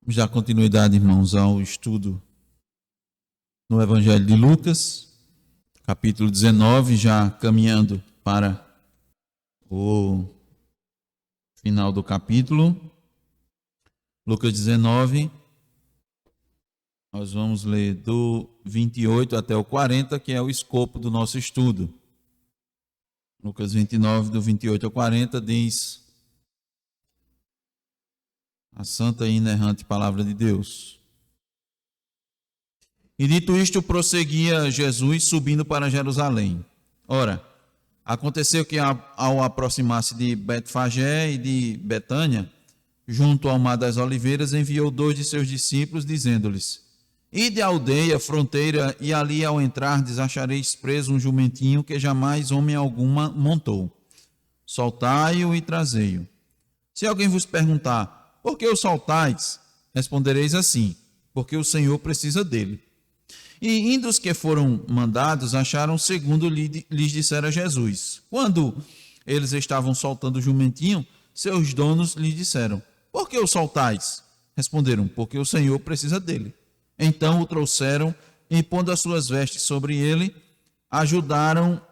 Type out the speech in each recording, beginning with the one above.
Vamos dar continuidade, irmãos, ao estudo no Evangelho de Lucas, capítulo 19, já caminhando para o final do capítulo. Lucas 19, nós vamos ler do 28 até o 40, que é o escopo do nosso estudo. Lucas 29, do 28 ao 40, diz a santa e inerrante palavra de Deus. E dito isto, prosseguia Jesus subindo para Jerusalém. Ora, aconteceu que ao aproximar-se de Betfagé e de Betânia, junto ao mar das Oliveiras, enviou 2 de seus discípulos, dizendo-lhes: Ide à aldeia, fronteira, e ali ao entrardes achareis preso um jumentinho que jamais homem algum montou. Soltai-o e trazei-o. Se alguém vos perguntar: por que o soltais? Respondereis assim: porque o Senhor precisa dele. E indo os que foram mandados, acharam segundo lhes dissera Jesus. Quando eles estavam soltando o jumentinho, seus donos lhes disseram: por que o soltais? Responderam: porque o Senhor precisa dele. Então o trouxeram e, pondo as suas vestes sobre ele, ajudaram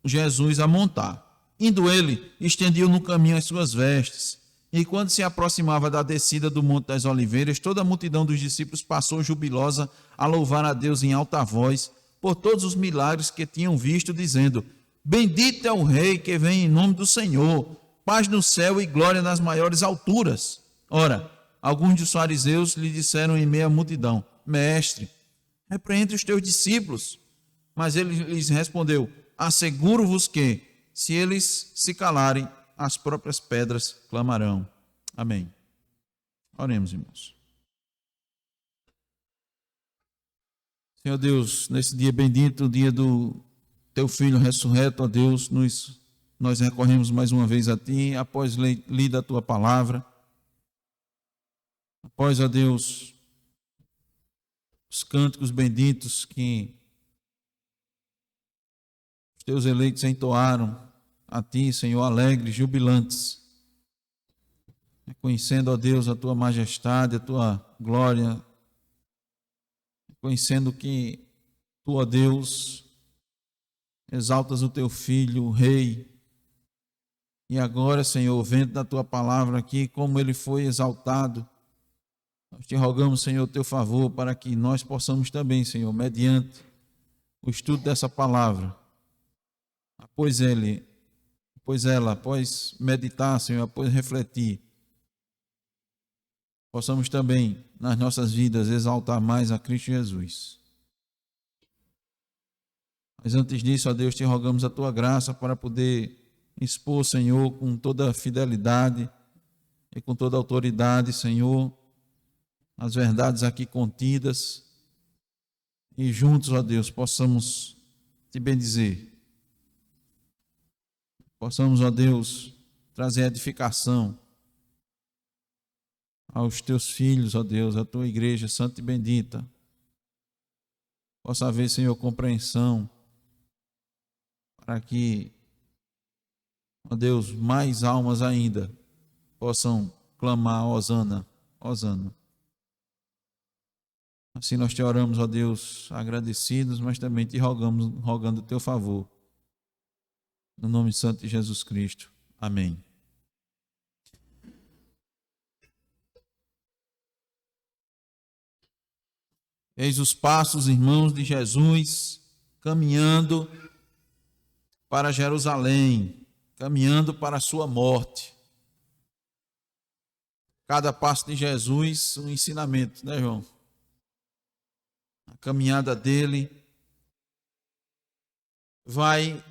Jesus a montar. Indo ele, estendiam no caminho as suas vestes. E quando se aproximava da descida do Monte das Oliveiras, toda a multidão dos discípulos passou jubilosa a louvar a Deus em alta voz por todos os milagres que tinham visto, dizendo: Bendito é o Rei que vem em nome do Senhor, paz no céu e glória nas maiores alturas. Ora, alguns dos fariseus lhe disseram em meio à multidão: Mestre, repreende os teus discípulos. Mas ele lhes respondeu: asseguro-vos que, se eles se calarem, as próprias pedras clamarão. Amém. Oremos, irmãos. Senhor Deus, nesse dia bendito, o dia do Teu Filho ressurreto, ó Deus, nós recorremos mais uma vez a Ti, após lida a Tua palavra, após, ó Deus, os cânticos benditos que os Teus eleitos entoaram a Ti, Senhor, alegres, jubilantes, reconhecendo, ó Deus, a Tua majestade, a Tua glória, reconhecendo que Tu, ó Deus, exaltas o Teu Filho, o Rei, e agora, Senhor, vendo da Tua palavra aqui, como Ele foi exaltado, nós Te rogamos, Senhor, o Teu favor, para que nós possamos também, Senhor, mediante o estudo dessa palavra, após meditar, Senhor, após refletir, possamos também, nas nossas vidas, exaltar mais a Cristo Jesus. Mas antes disso, ó Deus, Te rogamos a Tua graça para poder expor, Senhor, com toda a fidelidade e com toda a autoridade, Senhor, as verdades aqui contidas, e juntos, ó Deus, possamos Te bendizer. Possamos, ó Deus, trazer edificação aos Teus filhos, ó Deus, à Tua igreja santa e bendita. Possa haver, Senhor, compreensão para que, ó Deus, mais almas ainda possam clamar: Hosana, Hosana. Assim nós Te oramos, ó Deus, agradecidos, mas também Te rogando o Teu favor. No nome santo de Jesus Cristo. Amém. Eis os passos, irmãos, de Jesus caminhando para Jerusalém, caminhando para a sua morte. Cada passo de Jesus, um ensinamento, né, João? A caminhada dele vai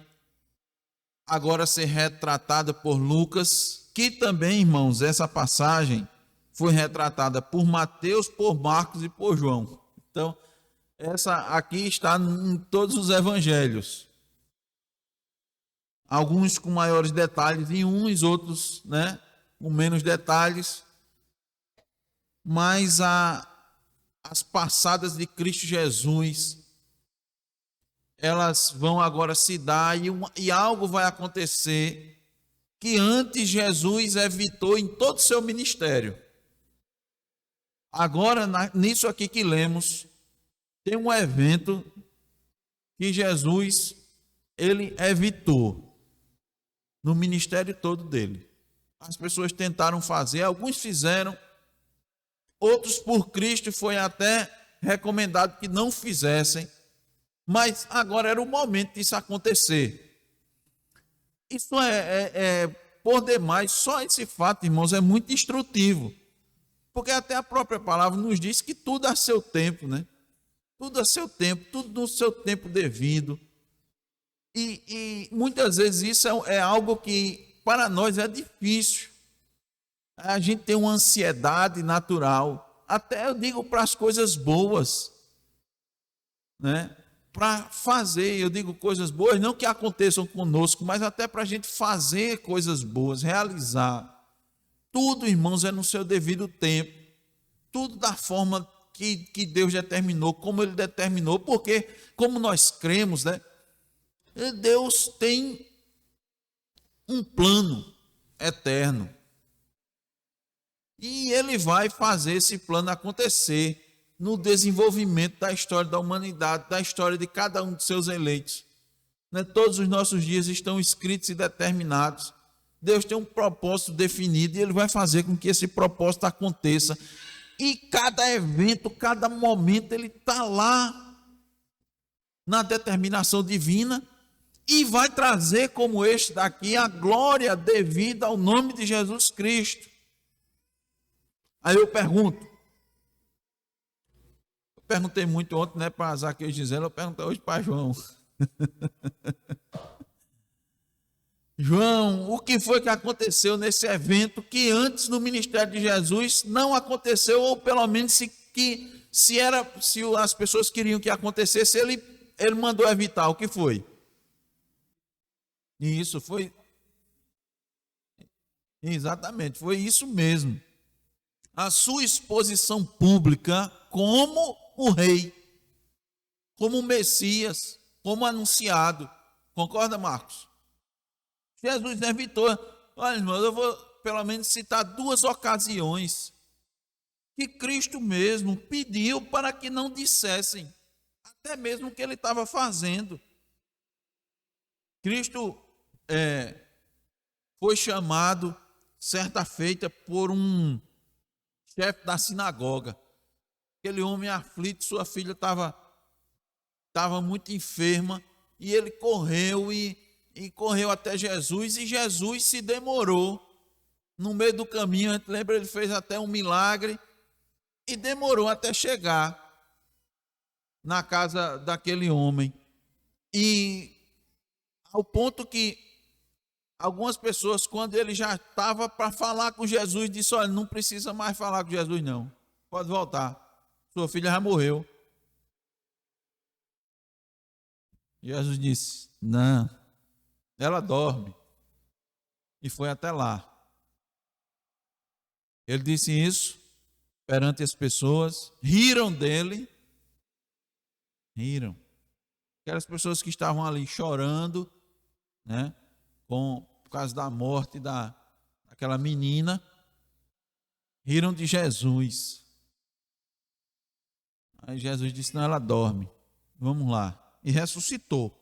agora ser retratada por Lucas, que também, irmãos, essa passagem foi retratada por Mateus, por Marcos e por João. Então, essa aqui está em todos os evangelhos. Alguns com maiores detalhes em uns, outros, né, com menos detalhes. Mas as passadas de Cristo Jesus, elas vão agora se dar e algo vai acontecer que antes Jesus evitou em todo o seu ministério. Agora, nisso aqui que lemos, tem um evento que Jesus, ele evitou no ministério todo dele. As pessoas tentaram fazer, alguns fizeram, outros por Cristo foi até recomendado que não fizessem, mas agora era o momento disso acontecer. Isso é por demais, só esse fato, irmãos, é muito instrutivo. Porque até a própria palavra nos diz que tudo a seu tempo, né? Tudo a seu tempo, tudo no seu tempo devido. E muitas vezes isso é algo que para nós é difícil. A gente tem uma ansiedade natural, até eu digo para as coisas boas, né? Para fazer, eu digo coisas boas, não que aconteçam conosco, mas até para a gente fazer coisas boas, realizar. Tudo, irmãos, é no seu devido tempo. Tudo da forma que Deus determinou, como Ele determinou, porque, como nós cremos, né? Deus tem um plano eterno. E Ele vai fazer esse plano acontecer no desenvolvimento da história da humanidade, da história de cada um de seus eleitos. Né? Todos os nossos dias estão escritos e determinados. Deus tem um propósito definido e Ele vai fazer com que esse propósito aconteça. E cada evento, cada momento, Ele está lá na determinação divina e vai trazer como este daqui a glória devida ao nome de Jesus Cristo. Aí eu perguntei muito ontem, né, para Zaqueu e Gisela, eu perguntei hoje para João. João, o que foi que aconteceu nesse evento que antes no ministério de Jesus não aconteceu, ou pelo menos se as pessoas queriam que acontecesse, ele mandou evitar. O que foi? Isso foi exatamente, foi isso mesmo. A sua exposição pública como o rei, como o Messias, como anunciado. Concorda, Marcos? Jesus evitou. Olha, irmão, eu vou pelo menos citar 2 ocasiões que Cristo mesmo pediu para que não dissessem, até mesmo o que ele estava fazendo. Cristo foi chamado certa feita por um chefe da sinagoga. Aquele homem aflito, sua filha estava muito enferma, e ele correu e correu até Jesus, e Jesus se demorou. No meio do caminho, a gente lembra, ele fez até um milagre, e demorou até chegar na casa daquele homem. E ao ponto que algumas pessoas, quando ele já estava para falar com Jesus, disse: olha, não precisa mais falar com Jesus não, pode voltar, sua filha já morreu. Jesus disse: não, ela dorme. E foi até lá. Ele disse isso perante as pessoas, riram dele, riram. Aquelas pessoas que estavam ali chorando, né, por causa da morte daquela menina, riram de Jesus. Aí Jesus disse: não, ela dorme, vamos lá. E ressuscitou.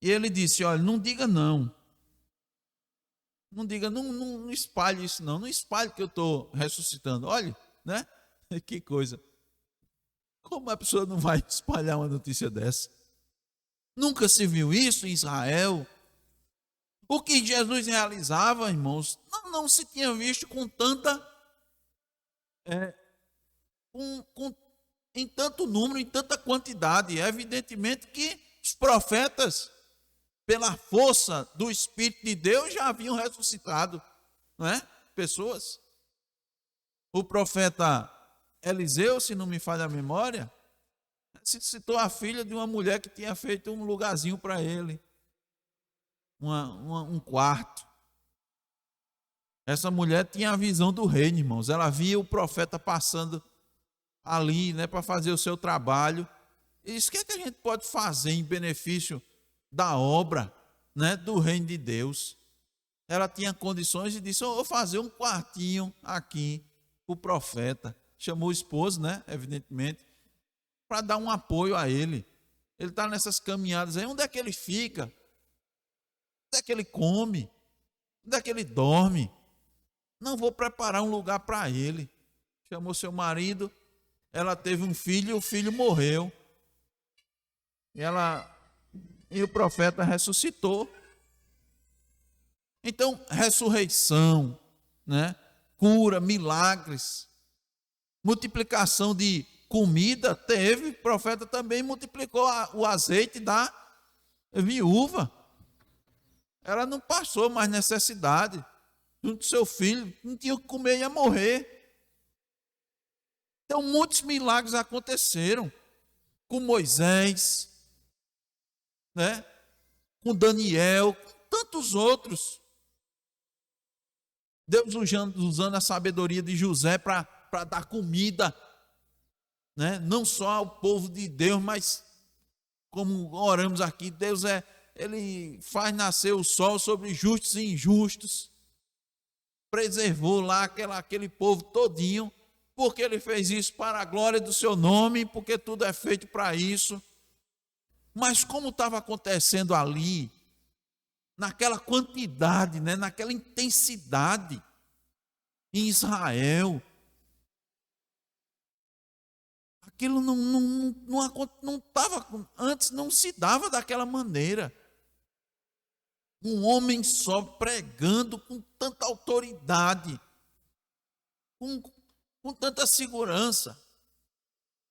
E ele disse: olha, não diga não. Não diga, não espalhe isso não. Não espalhe que eu estou ressuscitando. Olha, né? Que coisa. Como a pessoa não vai espalhar uma notícia dessa? Nunca se viu isso em Israel. O que Jesus realizava, irmãos, não se tinha visto com tanta... em tanto número, em tanta quantidade. Evidentemente que os profetas, pela força do Espírito de Deus, já haviam ressuscitado, não é? Pessoas. O profeta Eliseu, se não me falha a memória, citou a filha de uma mulher que tinha feito um lugarzinho para ele, um quarto. Essa mulher tinha a visão do reino, irmãos. Ela via o profeta passando ali, né, para fazer o seu trabalho. E isso, o que é que a gente pode fazer em benefício da obra, né, do reino de Deus? Ela tinha condições e disse: eu vou fazer um quartinho aqui, o profeta, chamou o esposo, né? Evidentemente, para dar um apoio a ele. Ele está nessas caminhadas aí. Onde é que ele fica? Onde é que ele come? Onde é que ele dorme? Não, vou preparar um lugar para ele. Chamou seu marido, ela teve um filho e o filho morreu. E o profeta ressuscitou. Então, ressurreição, né? Cura, milagres, multiplicação de comida teve. O profeta também multiplicou o azeite da viúva. Ela não passou mais necessidade. Junto com seu filho, não tinha o que comer, ia morrer. Então, muitos milagres aconteceram com Moisés, né? Com Daniel, com tantos outros. Deus usando a sabedoria de José para dar comida, né? Não só ao povo de Deus, mas como oramos aqui, Deus Ele faz nascer o sol sobre justos e injustos. Preservou lá aquele povo todinho, porque ele fez isso para a glória do seu nome, porque tudo é feito para isso. Mas como estava acontecendo ali, naquela quantidade, né, naquela intensidade, em Israel, aquilo não estava, antes não se dava daquela maneira. Um homem só pregando com tanta autoridade, com tanta segurança,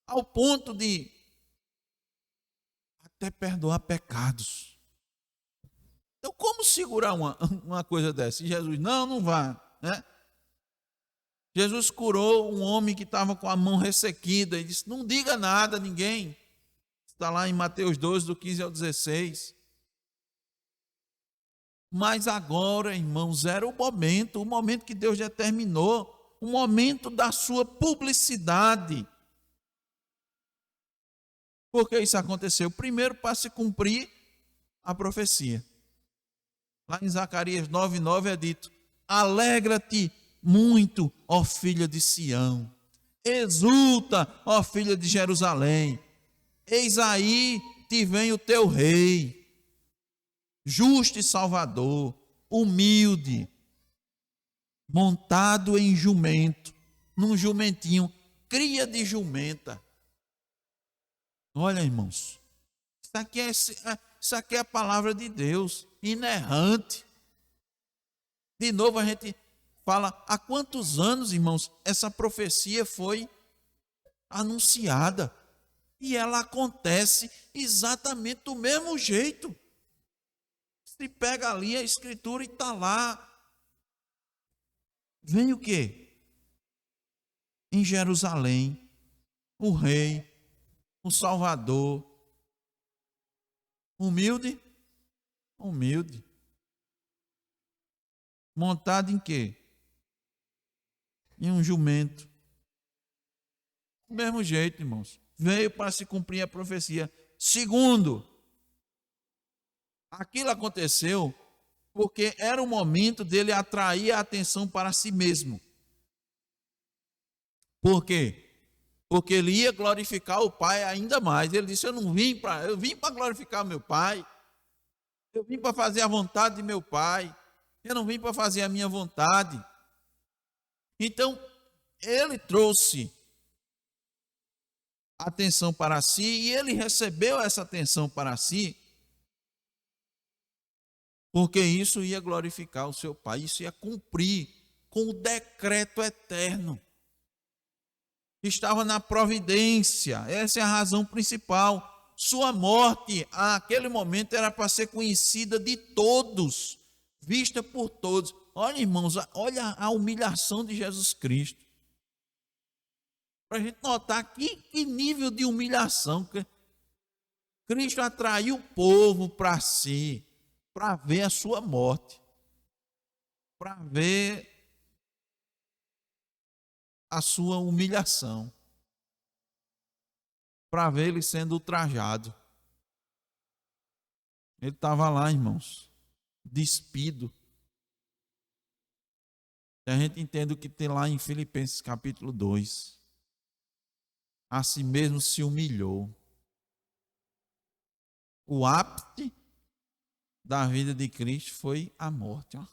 ao ponto de até perdoar pecados. Então, como segurar uma coisa dessa? E Jesus, não vá, né? Jesus curou um homem que estava com a mão ressequida e disse, não diga nada a ninguém. Está lá em Mateus 12, do 15 ao 16. Mas agora, irmãos, era o momento que Deus determinou, o momento da sua publicidade. Por que isso aconteceu? Primeiro, para se cumprir a profecia. Lá em Zacarias 9:9 é dito, alegra-te muito, ó filha de Sião, exulta, ó filha de Jerusalém, eis aí te vem o teu rei, justo e salvador, humilde, montado em jumento, num jumentinho, cria de jumenta. Olha, irmãos, isso aqui é a palavra de Deus, inerrante. De novo a gente fala, há quantos anos, irmãos, essa profecia foi anunciada? E ela acontece exatamente do mesmo jeito. Se pega ali a escritura e está lá. Vem o quê? Em Jerusalém, o rei, o Salvador, humilde, montado em quê? Em um jumento. Do mesmo jeito, irmãos, veio para se cumprir a profecia. Segundo, aquilo aconteceu porque era o momento dele atrair a atenção para si mesmo. Por quê? Porque ele ia glorificar o Pai ainda mais. Ele disse, eu vim para glorificar meu Pai. Eu vim para fazer a vontade de meu Pai. Eu não vim para fazer a minha vontade. Então, ele trouxe atenção para si e ele recebeu essa atenção para si, porque isso ia glorificar o seu Pai, isso ia cumprir com o decreto eterno. Estava na providência, essa é a razão principal. Sua morte, naquele momento, era para ser conhecida de todos, vista por todos. Olha, irmãos, olha a humilhação de Jesus Cristo. Para a gente notar que nível de humilhação. Cristo atraiu o povo para si, para ver a sua morte, para ver a sua humilhação, para ver ele sendo ultrajado. Ele estava lá, irmãos, despido. que a gente entenda o que tem lá em Filipenses capítulo 2. A si mesmo se humilhou. O ápice da vida de Cristo foi a morte. Ó.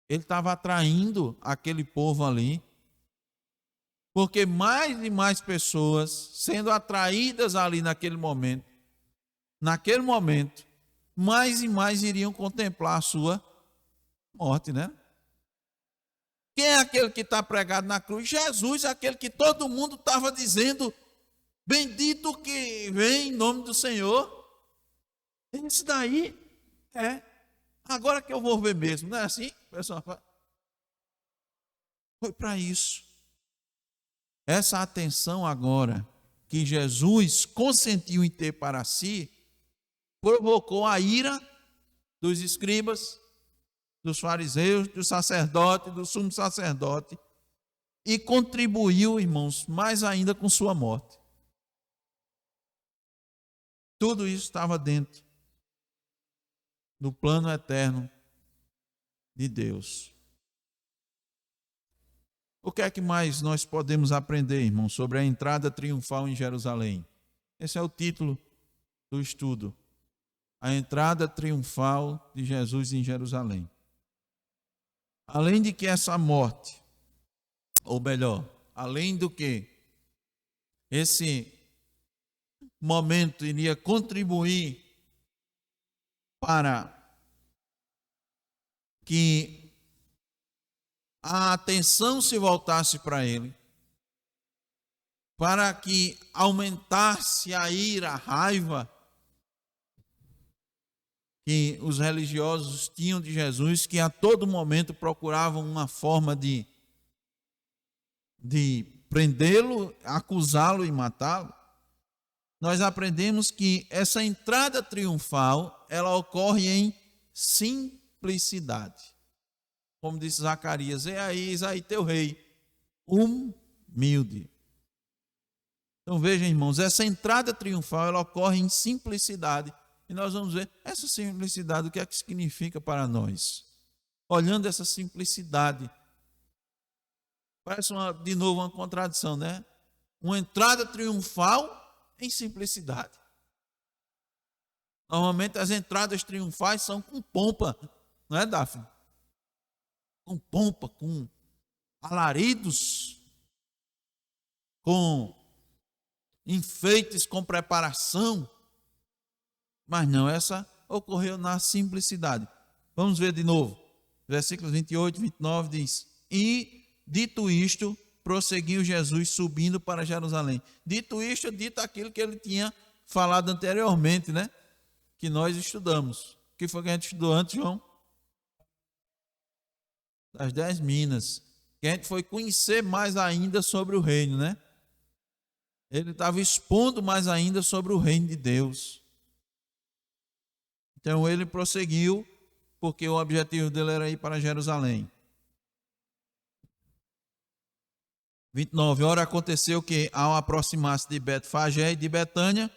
Ele estava atraindo aquele povo ali, porque mais e mais pessoas sendo atraídas ali naquele momento, mais e mais iriam contemplar a sua morte, né? Quem é aquele que está pregado na cruz? Jesus, aquele que todo mundo estava dizendo, bendito que vem em nome do Senhor. Esse daí é. Agora que eu vou ver mesmo, não é assim? O pessoal fala. Foi para isso. Essa atenção agora que Jesus consentiu em ter para si, provocou a ira dos escribas, dos fariseus, do sacerdote, do sumo sacerdote, e contribuiu, irmãos, mais ainda com sua morte. Tudo isso estava dentro do plano eterno de Deus. O que é que mais nós podemos aprender, irmãos, sobre a entrada triunfal em Jerusalém? Esse é o título do estudo. A entrada triunfal de Jesus em Jerusalém. Além de que essa morte, ou melhor, além do que esse momento iria contribuir para que a atenção se voltasse para ele, para que aumentasse a ira, a raiva que os religiosos tinham de Jesus, que a todo momento procuravam uma forma de prendê-lo, acusá-lo e matá-lo. Nós aprendemos que essa entrada triunfal, ela ocorre em simplicidade. Como disse Zacarias, eis aí teu rei, humilde. Então vejam, irmãos, essa entrada triunfal, ela ocorre em simplicidade. E nós vamos ver essa simplicidade, o que é que significa para nós. Olhando essa simplicidade, parece de novo uma contradição, né? Uma entrada triunfal em simplicidade. Normalmente as entradas triunfais são com pompa, não é, Daphne? Com pompa, com alaridos, com enfeites, com preparação. Mas não, essa ocorreu na simplicidade. Vamos ver de novo. Versículos 28 e 29 diz: E dito isto, prosseguiu Jesus subindo para Jerusalém. Dito isto, dito aquilo que ele tinha falado anteriormente, né? Que nós estudamos. O que foi que a gente estudou antes, João? Das 10 minas. Que a gente foi conhecer mais ainda sobre o reino, né? Ele estava expondo mais ainda sobre o reino de Deus. Então ele prosseguiu, porque o objetivo dele era ir para Jerusalém. 29. Ora, aconteceu que, ao aproximar-se de Betfagé e de Betânia,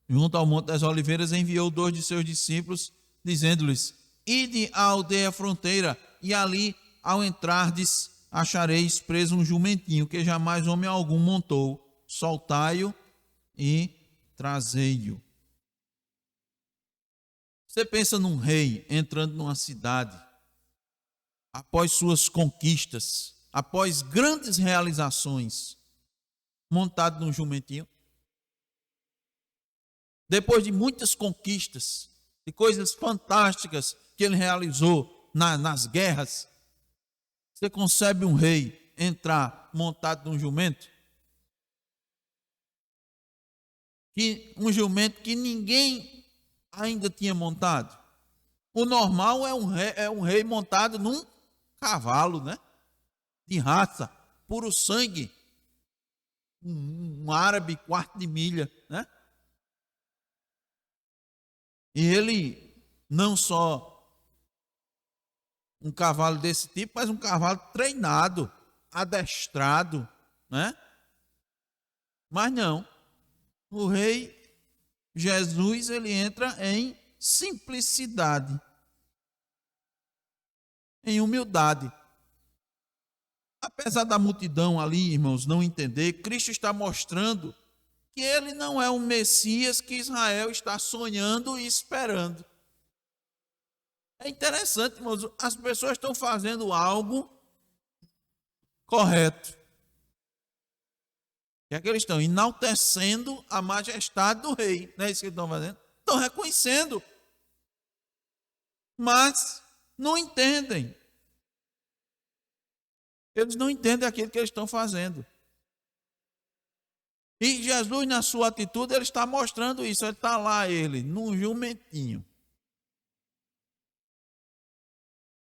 junto ao Monte das Oliveiras, enviou 2 de seus discípulos, dizendo-lhes: Ide à aldeia fronteira, e ali, ao entrardes, achareis preso um jumentinho, que jamais homem algum montou. Soltai-o e trazei-o. Você pensa num rei entrando numa cidade, após suas conquistas, após grandes realizações, montado num jumentinho? Depois de muitas conquistas, de coisas fantásticas que ele realizou nas guerras, você concebe um rei entrar montado num jumento? Um jumento que ninguém ainda tinha montado. O normal é um rei montado num cavalo, né? De raça, puro sangue, um árabe quarto de milha, né? E ele não só um cavalo desse tipo, mas um cavalo treinado, adestrado, né? Mas não, o rei Jesus, ele entra em simplicidade. em humildade. Apesar da multidão ali, irmãos, não entender, Cristo está mostrando que ele não é o Messias que Israel está sonhando e esperando. É interessante, irmãos, as pessoas estão fazendo algo correto. Que é que eles estão enaltecendo a majestade do rei. Não é isso que eles estão fazendo? Estão reconhecendo. Mas não entendem. Eles não entendem aquilo que eles estão fazendo. E Jesus, na sua atitude, ele está mostrando isso. Ele está lá, ele, num jumentinho.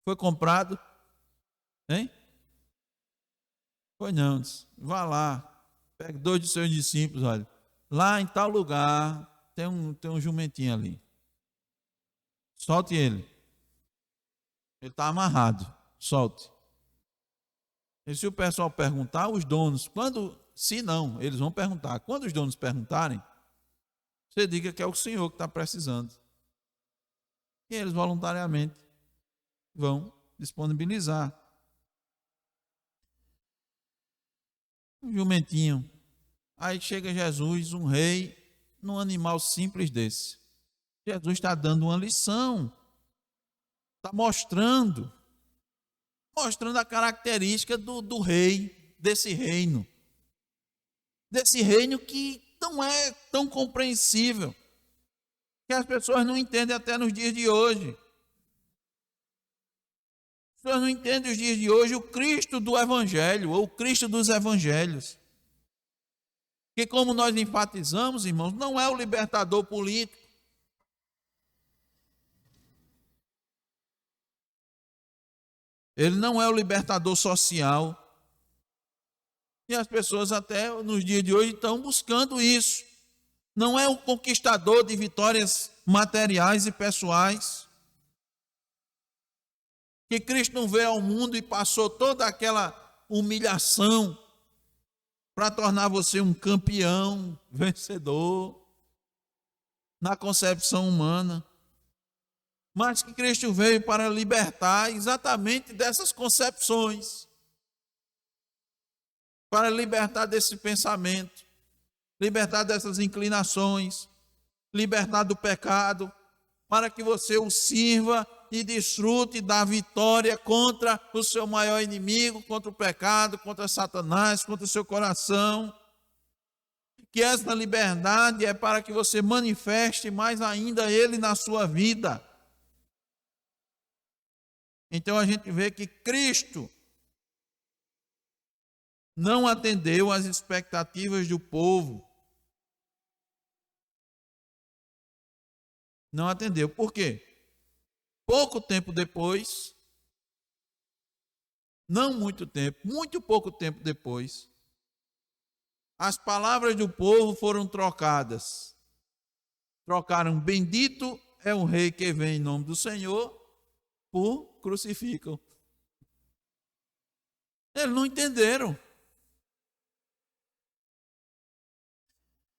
Foi comprado? Hein? Foi não. Vá lá. Pegue 2 de seus discípulos, olha. Lá em tal lugar tem um jumentinho ali. Solte ele. Ele está amarrado. Solte. E se o pessoal perguntar, os donos, se não, eles vão perguntar. Quando os donos perguntarem, você diga que é o senhor que está precisando. E eles voluntariamente vão disponibilizar um jumentinho. Aí chega Jesus, um rei, num animal simples desse. Jesus está dando uma lição, está mostrando a característica do rei, desse reino que não é tão compreensível, que as pessoas não entendem até nos dias de hoje. As pessoas não entendem os dias de hoje o Cristo do Evangelho, ou o Cristo dos Evangelhos. Que, como nós enfatizamos, irmãos, não é o libertador político. Ele não é o libertador social. E as pessoas até nos dias de hoje estão buscando isso. Não é o conquistador de vitórias materiais e pessoais. Que Cristo não veio ao mundo e passou toda aquela humilhação para tornar você um campeão, vencedor, na concepção humana. Mas que Cristo veio para libertar exatamente dessas concepções, para libertar desse pensamento, libertar dessas inclinações, libertar do pecado, para que você o sirva e desfrute da vitória contra o seu maior inimigo, contra o pecado, contra Satanás, contra o seu coração. Que essa liberdade é para que você manifeste mais ainda ele na sua vida. Então a gente vê que Cristo não atendeu às expectativas do povo. Não atendeu. Por quê? Pouco tempo depois, não muito tempo, muito pouco tempo depois, as palavras do povo foram trocadas. Trocaram bendito é o rei que vem em nome do Senhor por crucificam. Eles não entenderam.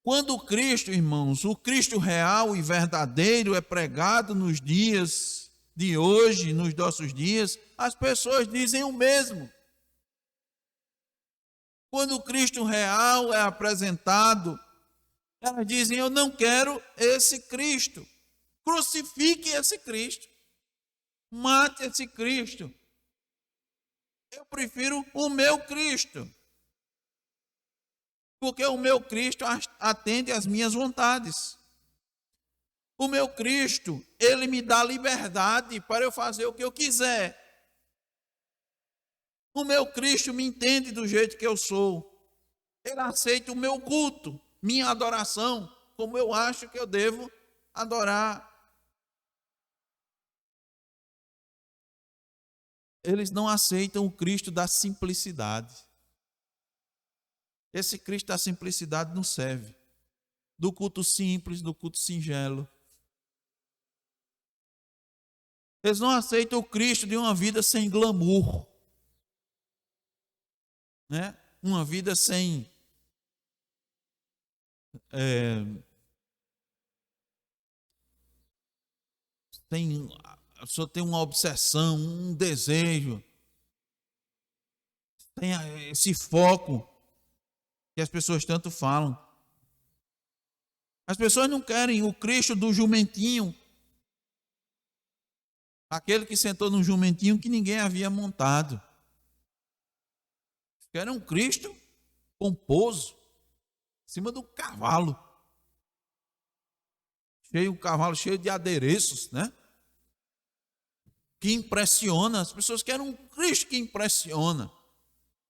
Quando o Cristo, irmãos, o Cristo real e verdadeiro é pregado nos dias de hoje, nos nossos dias, as pessoas dizem o mesmo. Quando o Cristo real é apresentado, elas dizem: eu não quero esse Cristo. Crucifique esse Cristo. Mate esse Cristo. Eu prefiro o meu Cristo. Porque o meu Cristo atende às minhas vontades. O meu Cristo, ele me dá liberdade para eu fazer o que eu quiser. O meu Cristo me entende do jeito que eu sou. Ele aceita o meu culto, minha adoração, como eu acho que eu devo adorar. Eles não aceitam o Cristo da simplicidade. Esse Cristo da simplicidade não serve. Do culto simples, do culto singelo. Eles não aceitam o Cristo de uma vida sem glamour, né? Uma vida sem a pessoa tem uma obsessão, um desejo, tem esse foco que as pessoas tanto falam. As pessoas não querem o Cristo do jumentinho, aquele que sentou num jumentinho que ninguém havia montado. Querem um Cristo pomposo, em cima do cavalo. O cavalo cheio de adereços, né? Que impressiona. As pessoas querem um Cristo que impressiona.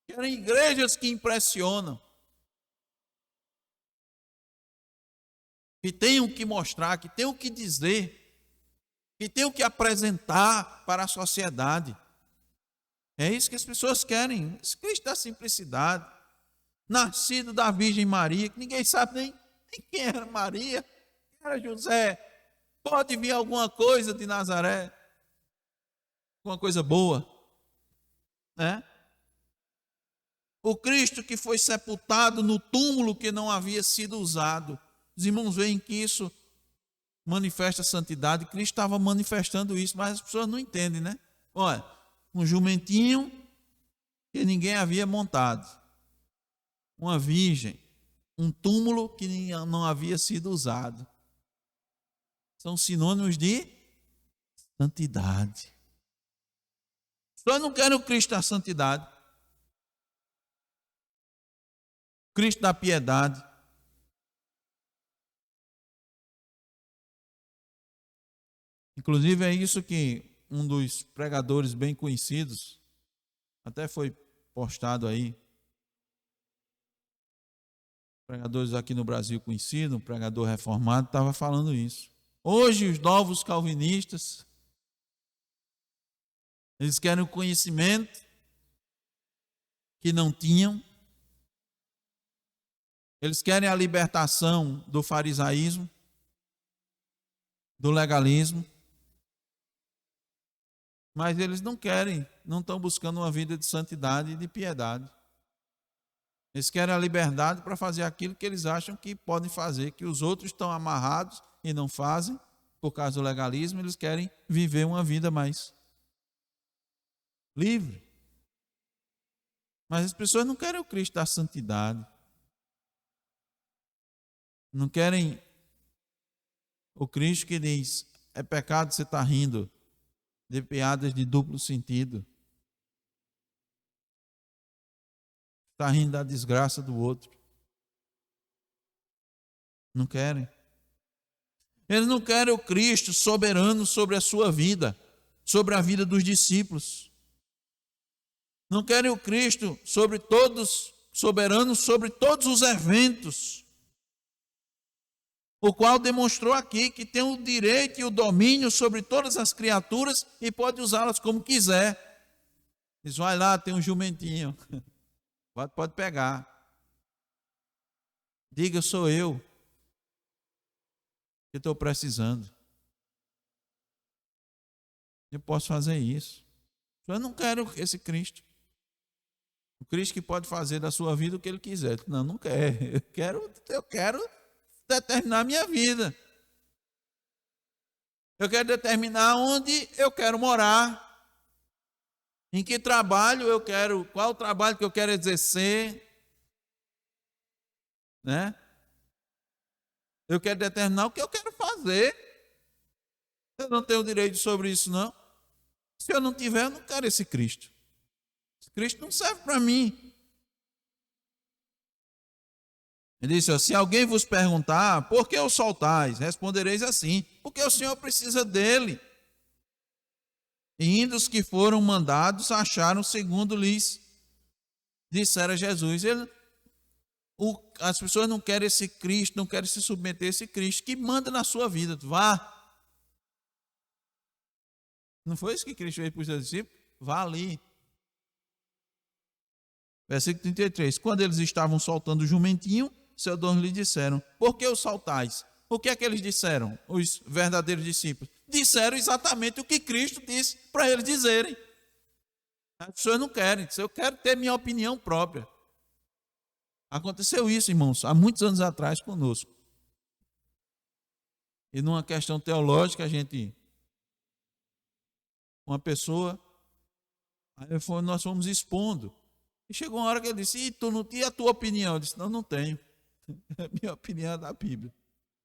Querem igrejas que impressionam. Que tenham que mostrar, que tenham que dizer, que tenham que apresentar para a sociedade. É isso que as pessoas querem. Esse Cristo da simplicidade, nascido da Virgem Maria, que ninguém sabe nem quem era Maria, quem era José. Pode vir alguma coisa de Nazaré, alguma coisa boa, né? O Cristo que foi sepultado no túmulo que não havia sido usado. Os irmãos veem que isso manifesta a santidade. Cristo estava manifestando isso, mas as pessoas não entendem, né? Olha, um jumentinho que ninguém havia montado, uma virgem, um túmulo que não havia sido usado. São sinônimos de santidade. As pessoas não querem o Cristo da santidade, Cristo da piedade. Inclusive é isso que um dos pregadores bem conhecidos, até foi postado aí, pregadores aqui no Brasil conhecido, um pregador reformado, estava falando isso. Hoje os novos calvinistas, eles querem o conhecimento que não tinham, eles querem a libertação do farisaísmo, do legalismo, mas eles não querem, não estão buscando uma vida de santidade e de piedade. Eles querem a liberdade para fazer aquilo que eles acham que podem fazer, que os outros estão amarrados e não fazem, por causa do legalismo. Eles querem viver uma vida mais livre. Mas as pessoas não querem o Cristo da santidade. Não querem o Cristo que diz: é pecado você estar rindo de piadas de duplo sentido. Está rindo da desgraça do outro. Não querem. Eles não querem o Cristo soberano sobre a sua vida, sobre a vida dos discípulos. Não querem o Cristo sobre todos, soberano sobre todos os eventos, o qual demonstrou aqui que tem o direito e o domínio sobre todas as criaturas e pode usá-las como quiser. Diz: vai lá, tem um jumentinho, pode pegar. Diga: sou eu que estou precisando. Eu posso fazer isso. Eu não quero esse Cristo. O Cristo que pode fazer da sua vida o que ele quiser. Não, não quer. Eu quero determinar a minha vida. Eu quero determinar onde eu quero morar. Em que trabalho eu quero, qual o trabalho que eu quero exercer. Né? Eu quero determinar o que eu quero fazer. Eu não tenho direito sobre isso, não. Se eu não tiver, eu não quero esse Cristo. Esse Cristo não serve para mim. Ele disse: se alguém vos perguntar, por que o soltais? Respondereis assim: porque o Senhor precisa dele. E indo os que foram mandados, acharam segundo lhes dissera Jesus. As pessoas não querem esse Cristo, não querem se submeter a esse Cristo que manda na sua vida. Vá. Não foi isso que Cristo fez para os seus discípulos? Vá ali. Versículo 33. Quando eles estavam soltando o jumentinho, seus donos lhe disseram: por que os soltais? O que é que eles disseram, os verdadeiros discípulos? Disseram exatamente o que Cristo disse para eles dizerem. As pessoas não querem. Eu quero ter minha opinião própria. Aconteceu isso, irmãos, há muitos anos atrás conosco. E numa questão teológica, a gente uma pessoa, nós fomos expondo. E chegou uma hora que ele disse, e a tua opinião? Eu disse, não tenho. A minha opinião é da Bíblia.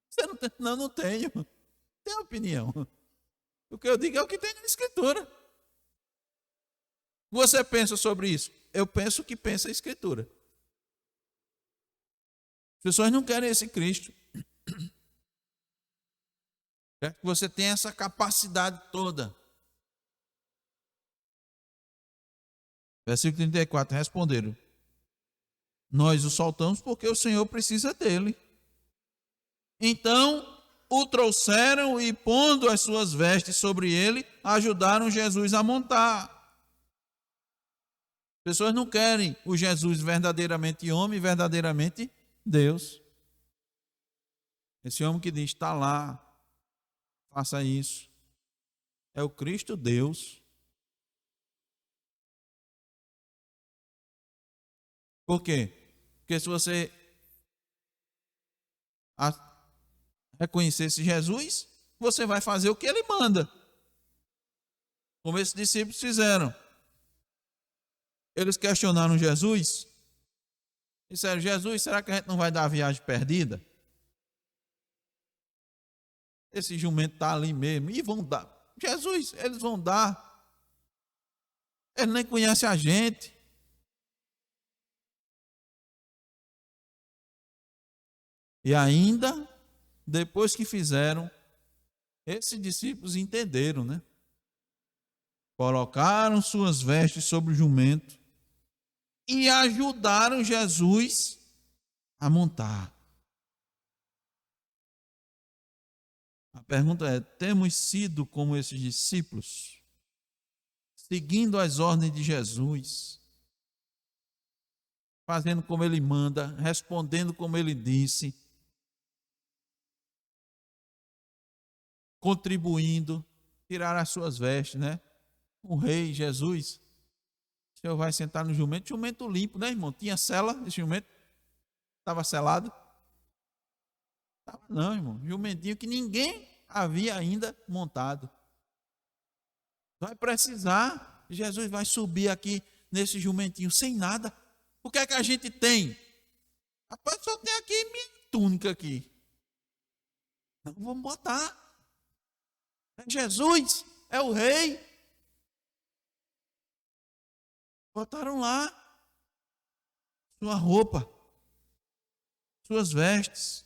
Você não tem? Não tenho. Tem opinião. O que eu digo é o que tem na Escritura. Você pensa sobre isso? Eu penso que pensa a Escritura. As pessoas não querem esse Cristo. Quer que você tenha essa capacidade toda. Versículo 34, responderam: nós o soltamos porque o Senhor precisa dele. Então o trouxeram e, pondo as suas vestes sobre ele, ajudaram Jesus a montar. As pessoas não querem o Jesus verdadeiramente homem, verdadeiramente Deus. Esse homem que diz, está lá, faça isso, é o Cristo Deus. Por quê? Porque se você reconhecesse Jesus, você vai fazer o que ele manda. Como esses discípulos fizeram. Eles questionaram Jesus. Disseram, Jesus, será que a gente não vai dar a viagem perdida? Esse jumento está ali mesmo. E vão dar. Jesus, eles vão dar. Ele nem conhece a gente. E ainda, depois que fizeram, esses discípulos entenderam, né? Colocaram suas vestes sobre o jumento e ajudaram Jesus a montar. A pergunta é, temos sido como esses discípulos, seguindo as ordens de Jesus, fazendo como ele manda, respondendo como ele disse, contribuindo, tirar as suas vestes, né? O rei Jesus, o Senhor vai sentar no jumento limpo, né, irmão? Tinha cela, esse jumento estava selado? Não, irmão, jumentinho que ninguém havia ainda montado. Vai precisar, Jesus vai subir aqui nesse jumentinho sem nada. O que é que a gente tem? Rapaz, só tem aqui minha túnica aqui. Não vamos botar. É Jesus, é o rei. Botaram lá sua roupa, suas vestes.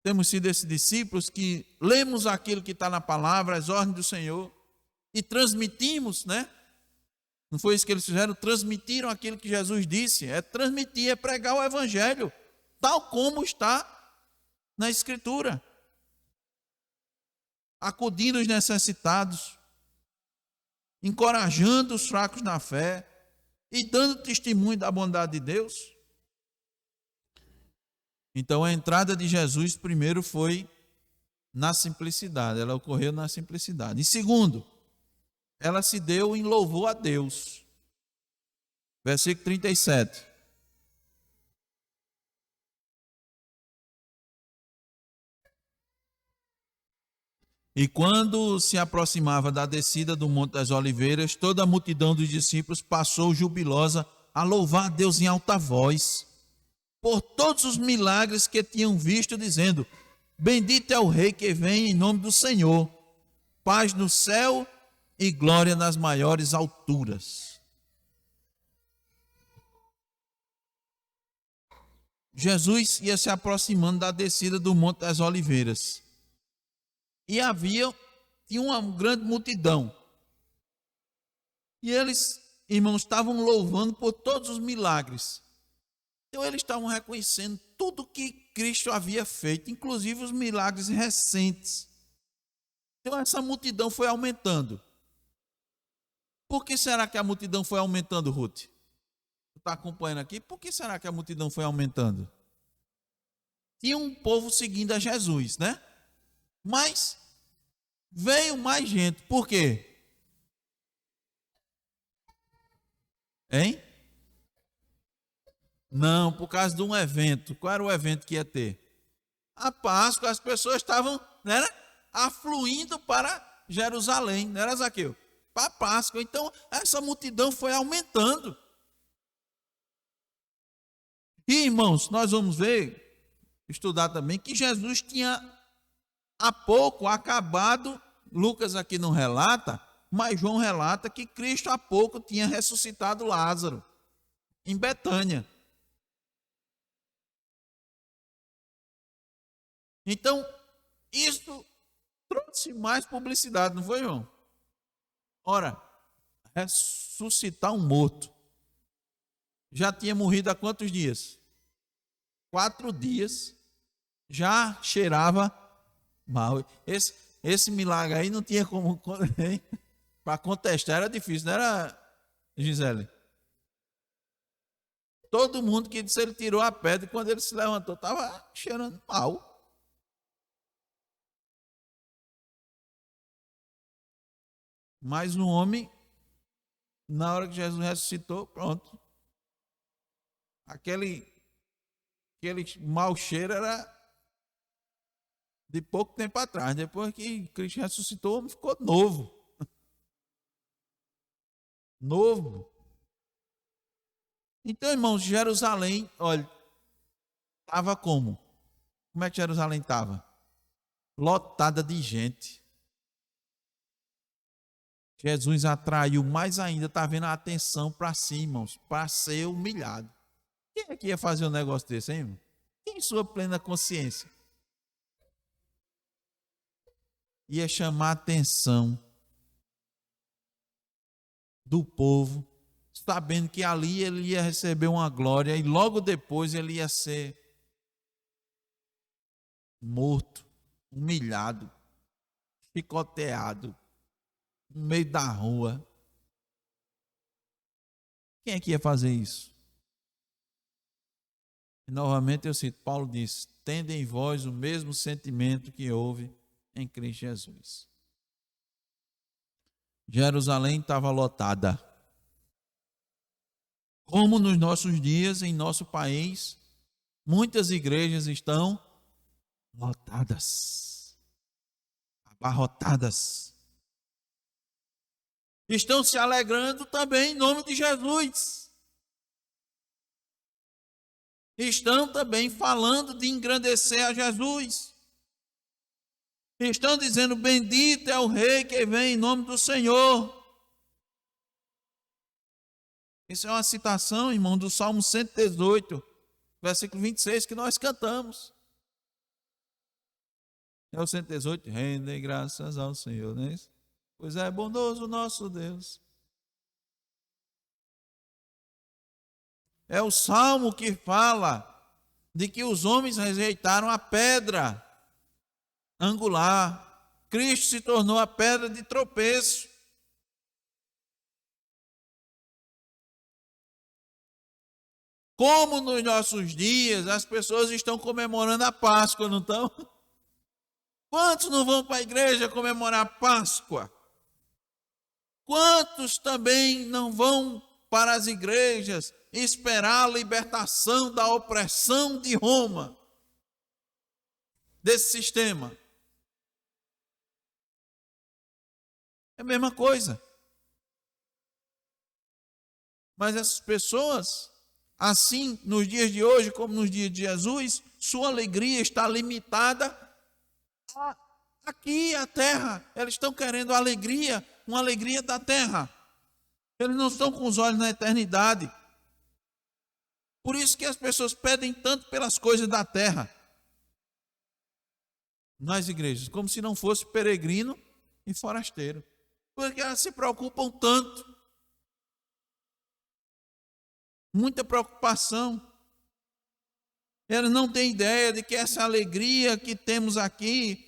Temos sido esses discípulos que lemos aquilo que está na palavra, as ordens do Senhor, e transmitimos, né? Não foi isso que eles fizeram? Transmitiram aquilo que Jesus disse. É transmitir, é pregar o Evangelho, tal como está na Escritura, acudindo os necessitados, encorajando os fracos na fé e dando testemunho da bondade de Deus. Então a entrada de Jesus primeiro foi na simplicidade, ela ocorreu na simplicidade. E segundo, ela se deu em louvor a Deus. Versículo 37. E quando se aproximava da descida do Monte das Oliveiras, toda a multidão dos discípulos passou jubilosa a louvar a Deus em alta voz, por todos os milagres que tinham visto, dizendo: bendito é o Rei que vem em nome do Senhor, paz no céu e glória nas maiores alturas. Jesus ia se aproximando da descida do Monte das Oliveiras. E tinha uma grande multidão. E eles, irmãos, estavam louvando por todos os milagres. Então eles estavam reconhecendo tudo que Cristo havia feito, inclusive os milagres recentes. Então essa multidão foi aumentando. Por que será que a multidão foi aumentando, Ruth? Você está acompanhando aqui? Por que será que a multidão foi aumentando? Tinha um povo seguindo a Jesus, né? Mas veio mais gente. Por quê? Hein? Não, por causa de um evento. Qual era o evento que ia ter? A Páscoa, as pessoas estavam, né, afluindo para Jerusalém, não era, Zaqueu? Para a Páscoa. Então, essa multidão foi aumentando. E, irmãos, nós vamos ver, estudar também, que Jesus tinha há pouco acabado, Lucas aqui não relata, mas João relata que Cristo há pouco tinha ressuscitado Lázaro, em Betânia. Então, isso trouxe mais publicidade, não foi, João? Ora, ressuscitar um morto. Já tinha morrido há quantos dias? 4 dias. Já cheirava mal. Esse milagre aí não tinha como para contestar, era difícil, não era, Gisele? Todo mundo que disse ele tirou a pedra e quando ele se levantou, estava cheirando mal. Mas um homem, na hora que Jesus ressuscitou, pronto. Aquele mau cheiro era de pouco tempo atrás. Depois que Cristo ressuscitou, o homem ficou novo. Novo. Então, irmãos, Jerusalém, olha, estava como? Como é que Jerusalém estava? Lotada de gente. Jesus atraiu mais ainda, está vendo a atenção para si, irmãos, para ser humilhado. Quem é que ia fazer um negócio desse, hein, irmão? Quem em sua plena consciência ia chamar a atenção do povo, sabendo que ali ele ia receber uma glória e logo depois ele ia ser morto, humilhado, chicoteado, no meio da rua. Quem é que ia fazer isso? E novamente eu cito, Paulo diz, tende em vós o mesmo sentimento que houve em Cristo Jesus. Jerusalém estava lotada. Como nos nossos dias, em nosso país, muitas igrejas estão lotadas, abarrotadas. Estão se alegrando também em nome de Jesus. Estão também falando de engrandecer a Jesus. Estão dizendo, bendito é o Rei que vem em nome do Senhor. Isso é uma citação, irmão, do Salmo 118, versículo 26, que nós cantamos. É o 118, rendem graças ao Senhor, não é isso? Pois é bondoso o nosso Deus. É o Salmo que fala de que os homens rejeitaram a pedra angular. Cristo se tornou a pedra de tropeço. Como nos nossos dias as pessoas estão comemorando a Páscoa, não estão? Quantos não vão para a igreja comemorar a Páscoa? Quantos também não vão para as igrejas esperar a libertação da opressão de Roma, desse sistema? É a mesma coisa. Mas essas pessoas, assim nos dias de hoje como nos dias de Jesus, sua alegria está limitada aqui, a terra. Eles estão querendo alegria, uma alegria da terra. Eles não estão com os olhos na eternidade. Por isso que as pessoas pedem tanto pelas coisas da terra nas igrejas, como se não fosse peregrino e forasteiro. Porque elas se preocupam tanto. Muita preocupação. Elas não têm ideia de que essa alegria que temos aqui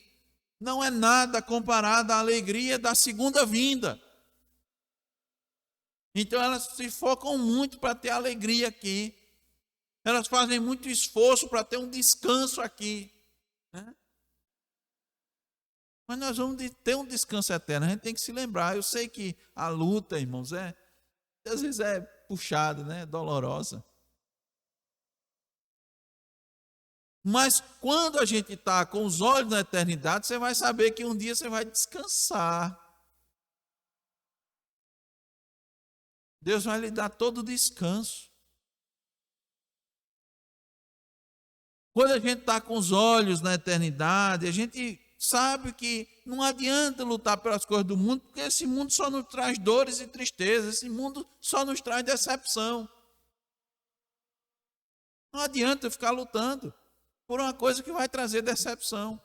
não é nada comparada à alegria da segunda vinda. Então elas se focam muito para ter alegria aqui. Elas fazem muito esforço para ter um descanso aqui, né? Mas nós vamos ter um descanso eterno. A gente tem que se lembrar. Eu sei que a luta, irmãos, às vezes é puxada, né? Dolorosa. Mas quando a gente está com os olhos na eternidade, você vai saber que um dia você vai descansar. Deus vai lhe dar todo o descanso. Quando a gente está com os olhos na eternidade, a gente sabe que não adianta lutar pelas coisas do mundo, porque esse mundo só nos traz dores e tristezas, esse mundo só nos traz decepção. Não adianta ficar lutando por uma coisa que vai trazer decepção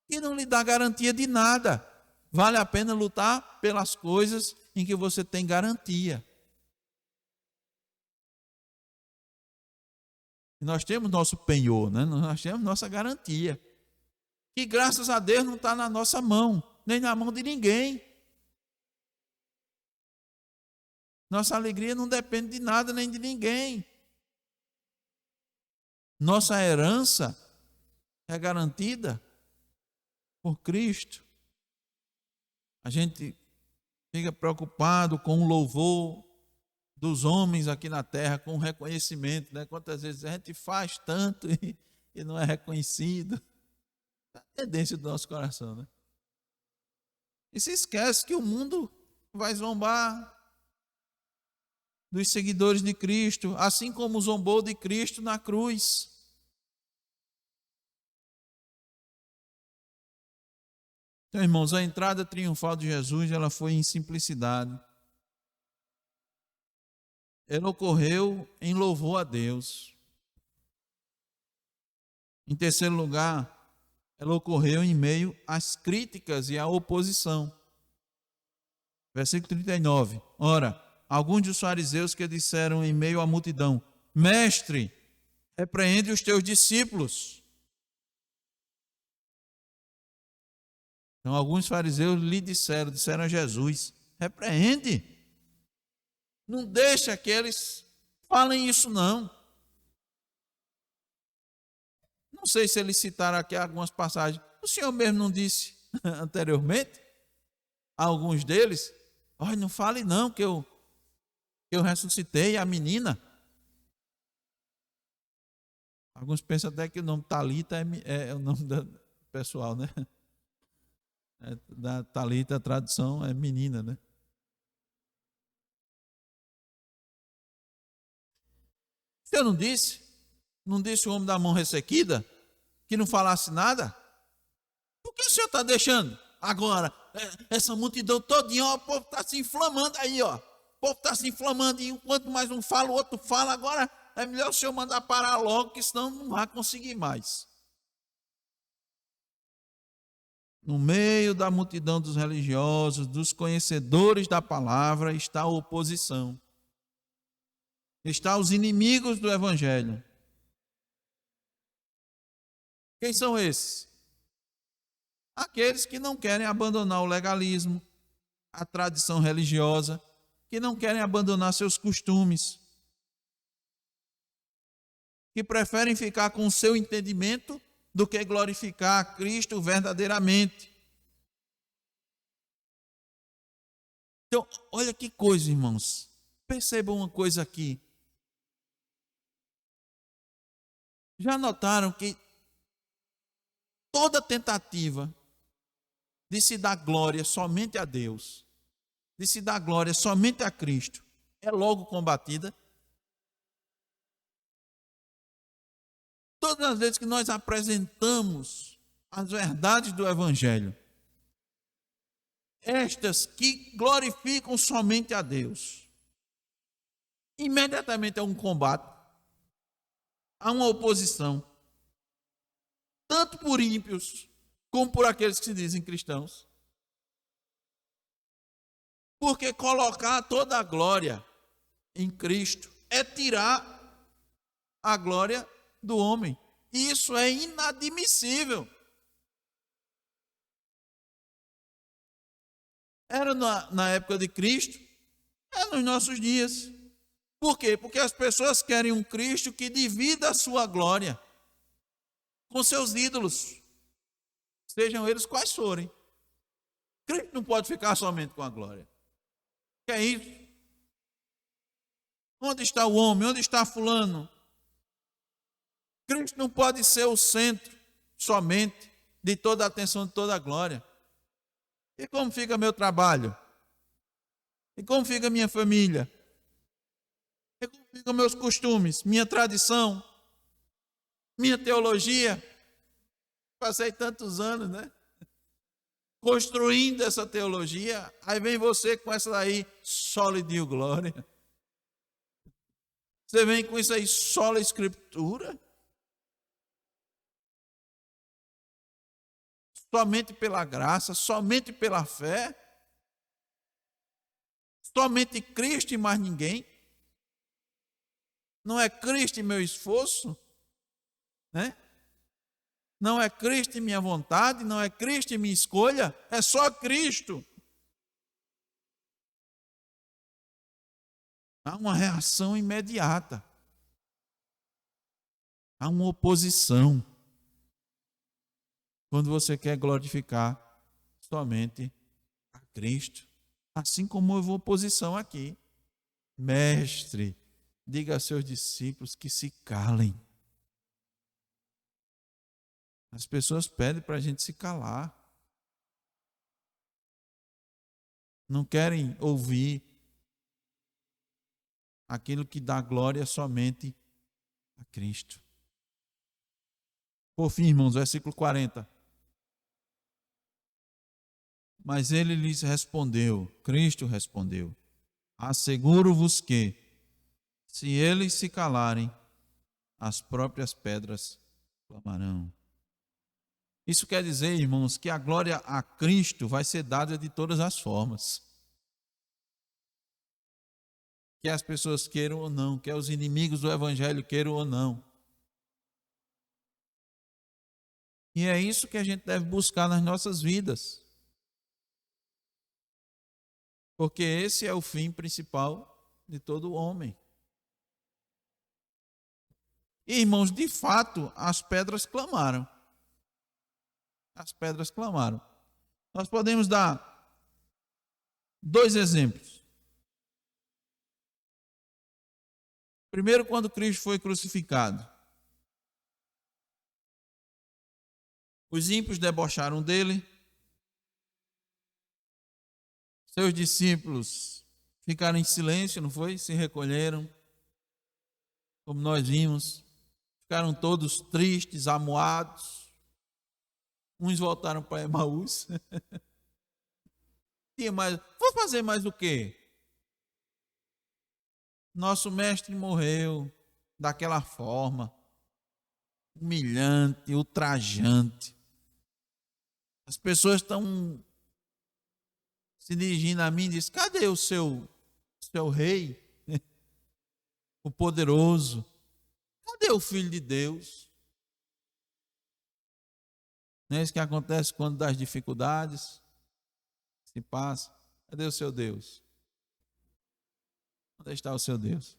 e não lhe dá garantia de nada. Vale a pena lutar pelas coisas em que você tem garantia. Nós temos nosso penhor, né? Nós temos nossa garantia. Que graças a Deus não está na nossa mão, nem na mão de ninguém. Nossa alegria não depende de nada nem de ninguém. Nossa herança é garantida por Cristo. A gente fica preocupado com o louvor dos homens aqui na terra, com o reconhecimento, né? Quantas vezes a gente faz tanto e não é reconhecido. É a tendência do nosso coração, né? E se esquece que o mundo vai zombar dos seguidores de Cristo, assim como zombou de Cristo na cruz. Então, irmãos, a entrada triunfal de Jesus, ela foi em simplicidade. Ela ocorreu em louvor a Deus. Em terceiro lugar, ela ocorreu em meio às críticas e à oposição. Versículo 39. Ora, alguns dos fariseus que disseram em meio à multidão: Mestre, repreende os teus discípulos. Então, alguns fariseus lhe disseram a Jesus: repreende. Não deixa que eles falem isso, não. Não sei se eles citaram aqui algumas passagens. O Senhor mesmo não disse anteriormente a alguns deles: olha, não fale não, que eu ressuscitei a menina. Alguns pensam até que o nome Talita é o nome do pessoal, né? Da Talita, a tradução é menina, né? O Senhor não disse? Não disse o homem da mão ressequida que não falasse nada? Por que o Senhor está deixando? Agora, essa multidão todinha, ó, o povo está se inflamando aí, ó. O povo está se inflamando e enquanto mais um fala, o outro fala. Agora é melhor o Senhor mandar parar logo, que senão não vai conseguir mais. No meio da multidão dos religiosos, dos conhecedores da palavra, está a oposição. Está os inimigos do Evangelho. Quem são esses? Aqueles que não querem abandonar o legalismo, a tradição religiosa, que não querem abandonar seus costumes, que preferem ficar com o seu entendimento do que glorificar a Cristo verdadeiramente. Então, olha que coisa, irmãos. Percebam uma coisa aqui. Já notaram que toda tentativa de se dar glória somente a Deus, de se dar glória somente a Cristo, é logo combatida? Todas as vezes que nós apresentamos as verdades do Evangelho, estas que glorificam somente a Deus, imediatamente há um combate, há uma oposição, tanto por ímpios como por aqueles que se dizem cristãos. Porque colocar toda a glória em Cristo é tirar a glória do homem. Isso é inadmissível. Era na época de Cristo, é nos nossos dias. Por quê? Porque as pessoas querem um Cristo que divida a sua glória com seus ídolos, sejam eles quais forem. Cristo não pode ficar somente com a glória. Que é isso? Onde está o homem? Onde está fulano? Cristo não pode ser o centro somente de toda a atenção, de toda a glória. E como fica meu trabalho? E como fica minha família? E como ficam meus costumes, minha tradição, minha teologia? Passei tantos anos, né? Construindo essa teologia, aí vem você com essa daí, sólido glória. Você vem com isso aí, sola escritura. Somente pela graça, somente pela fé. Somente Cristo e mais ninguém. Não é Cristo e meu esforço, né? Não é Cristo e minha vontade, não é Cristo e minha escolha, é só Cristo. Há uma reação imediata. Há uma oposição. Quando você quer glorificar somente a Cristo. Assim como houve oposição aqui. Mestre, diga a seus discípulos que se calem. As pessoas pedem para a gente se calar. Não querem ouvir aquilo que dá glória somente a Cristo. Por fim, irmãos, versículo 40. Mas ele lhes respondeu, Cristo respondeu: asseguro-vos que, se eles se calarem, as próprias pedras clamarão. Isso quer dizer, irmãos, que a glória a Cristo vai ser dada de todas as formas. Quer as pessoas queiram ou não, quer os inimigos do Evangelho queiram ou não. E é isso que a gente deve buscar nas nossas vidas. Porque esse é o fim principal de todo homem. E, irmãos, de fato, as pedras clamaram. As pedras clamaram. Nós podemos dar 2 exemplos. Primeiro, quando Cristo foi crucificado. Os ímpios debocharam dele. Seus discípulos ficaram em silêncio, não foi? Se recolheram, como nós vimos. Ficaram todos tristes, amuados. Uns voltaram para Emaús. Vou fazer mais o quê? Nosso mestre morreu daquela forma, humilhante, ultrajante. As pessoas estão se dirigindo a mim e dizem: cadê o seu rei, o poderoso? Cadê o Filho de Deus? Não é isso que acontece quando das dificuldades se passa. Cadê o seu Deus? Onde está o seu Deus?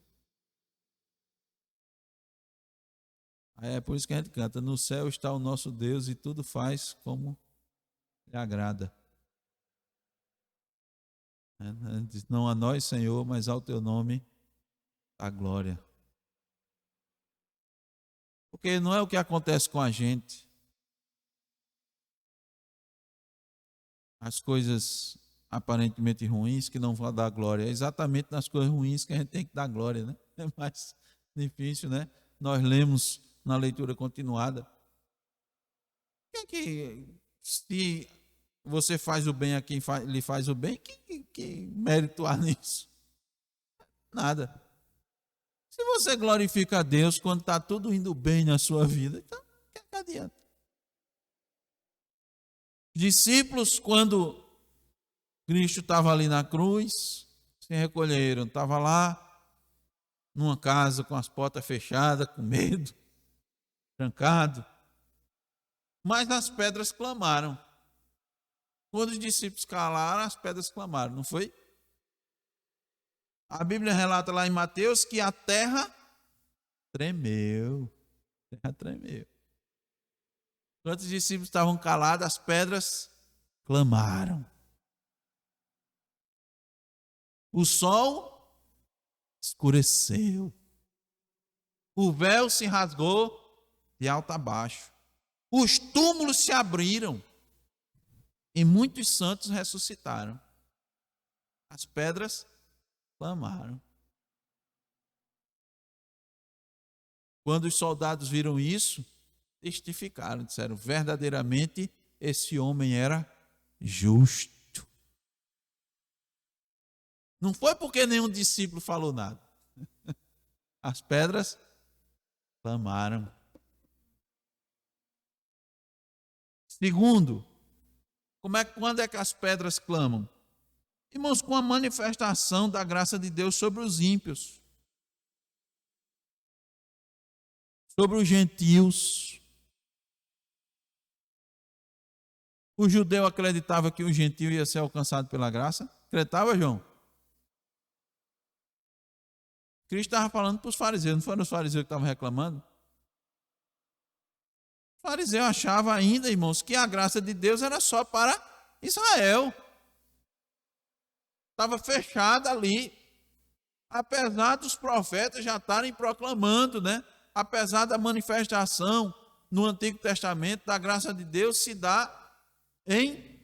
Aí é por isso que a gente canta: no céu está o nosso Deus e tudo faz como lhe agrada. Diz: não a nós, Senhor, mas ao teu nome a glória. Porque não é o que acontece com a gente. As coisas aparentemente ruins que não vão dar glória. É exatamente nas coisas ruins que a gente tem que dar glória, né? É mais difícil, né? Nós lemos na leitura continuada. Se você faz o bem a quem lhe faz o bem, que mérito há nisso? Nada. Se você glorifica a Deus quando está tudo indo bem na sua vida, então, o que adianta? Discípulos, quando Cristo estava ali na cruz, se recolheram, estava lá numa casa com as portas fechadas, com medo, trancado. Mas as pedras clamaram. Quando os discípulos calaram, as pedras clamaram, não foi? A Bíblia relata lá em Mateus que a terra tremeu. A terra tremeu. Quando os discípulos estavam calados, as pedras clamaram. O sol escureceu. O véu se rasgou de alto a baixo. Os túmulos se abriram e muitos santos ressuscitaram. As pedras clamaram. Quando os soldados viram isso, testificaram, disseram: verdadeiramente esse homem era justo. Não foi porque nenhum discípulo falou nada. As pedras clamaram. Segundo, quando é que as pedras clamam? Irmãos, com a manifestação da graça de Deus sobre os ímpios, sobre os gentios. O judeu acreditava que o gentio ia ser alcançado pela graça? Acreditava, João? Cristo estava falando para os fariseus, não foram os fariseus que estavam reclamando? Os fariseus achavam ainda, irmãos, que a graça de Deus era só para Israel. Estava fechada ali. Apesar dos profetas já estarem proclamando, né? Apesar da manifestação no Antigo Testamento da graça de Deus se dá em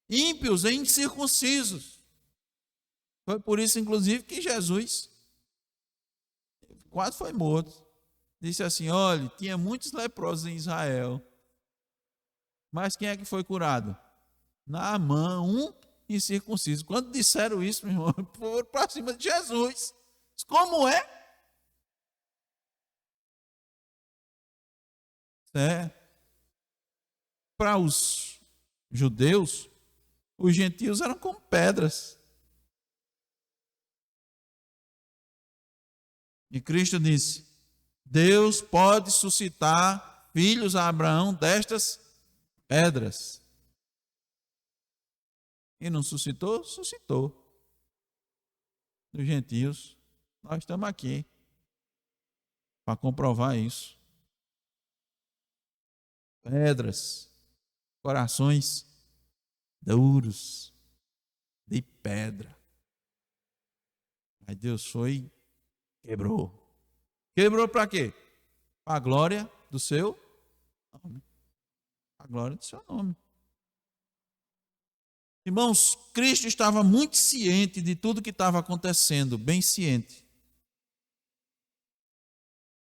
ímpios, em incircuncisos. Foi por isso, inclusive, que Jesus quase foi morto. Disse assim: olha, tinha muitos leprosos em Israel, mas quem é que foi curado? Naamã, um incircunciso. Quando disseram isso, meu irmão, foram para cima de Jesus. Como é? Para os judeus, os gentios eram como pedras. E Cristo disse: Deus pode suscitar filhos a Abraão destas pedras. E não suscitou? Suscitou. Dos gentios, nós estamos aqui para comprovar isso. Pedras, corações duros, de pedra. Mas Deus foi, quebrou. Quebrou para quê? Para a glória do seu nome. A glória do seu nome. Irmãos, Cristo estava muito ciente de tudo que estava acontecendo, bem ciente.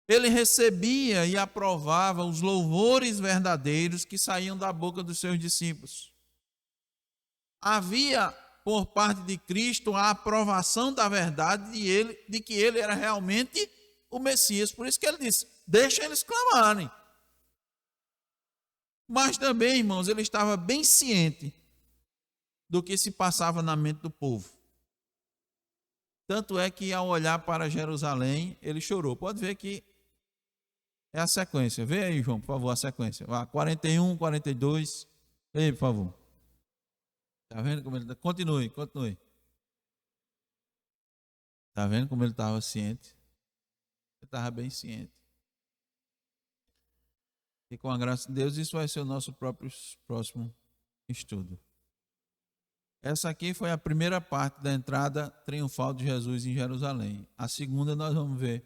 Ele recebia e aprovava os louvores verdadeiros que saíam da boca dos seus discípulos. Havia, por parte de Cristo, a aprovação da verdade de que ele era realmente o Messias. Por isso que ele disse: deixa eles clamarem. Mas também, irmãos, ele estava bem ciente do que se passava na mente do povo. Tanto é que, ao olhar para Jerusalém, ele chorou. Pode ver que é a sequência. Vê aí, João, por favor, a sequência. 41, 42. Vê aí, por favor. Está vendo como ele está? Continue. Está vendo como ele estava ciente? Ele estava bem ciente. E com a graça de Deus, isso vai ser o nosso próximo estudo. Essa aqui foi a primeira parte da entrada triunfal de Jesus em Jerusalém. A segunda nós vamos ver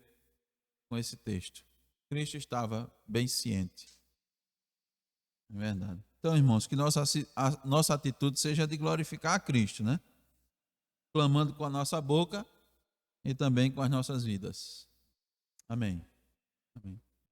com esse texto. Cristo estava bem ciente. É verdade. Então, irmãos, que nossa atitude seja de glorificar a Cristo, né? Clamando com a nossa boca e também com as nossas vidas. Amém. Amém.